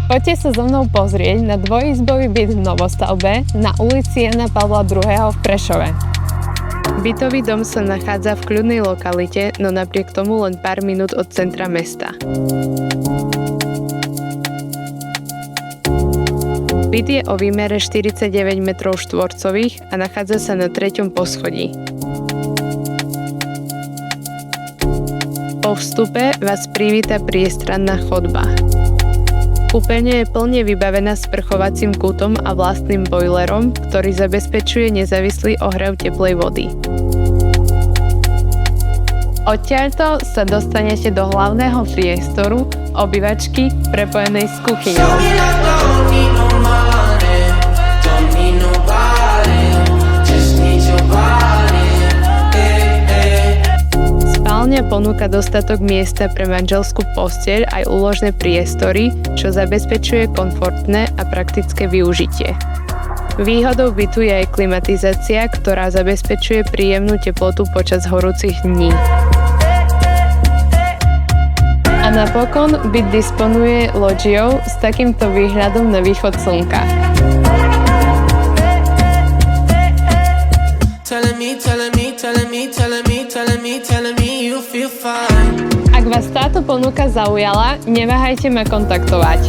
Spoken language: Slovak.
Poďte sa so mnou pozrieť na dvojizbový byt v novostavbe na ulici Jana Pavla II. V Prešove. Bytový dom sa nachádza v kľudnej lokalite, no napriek tomu len pár minút od centra mesta. Byt je o výmere 49 m² a nachádza sa na 3. poschodí. Po vstupe vás privíta priestranná chodba. Kúpeľňa je plne vybavená sprchovacím kútom a vlastným bojlerom, ktorý zabezpečuje nezávislý ohrev teplej vody. Odtiaľto sa dostanete do hlavného priestoru obývačky prepojenej s kuchyňou. Spálňa ponúka dostatok miesta pre manželskú posteľ aj úložné priestory, čo zabezpečuje komfortné a praktické využitie. Výhodou bytu je aj klimatizácia, ktorá zabezpečuje príjemnú teplotu počas horúcich dní. A napokon byt disponuje lodžiou s takýmto výhľadom na východ slnka. Ak vás táto ponuka zaujala, neváhajte ma kontaktovať.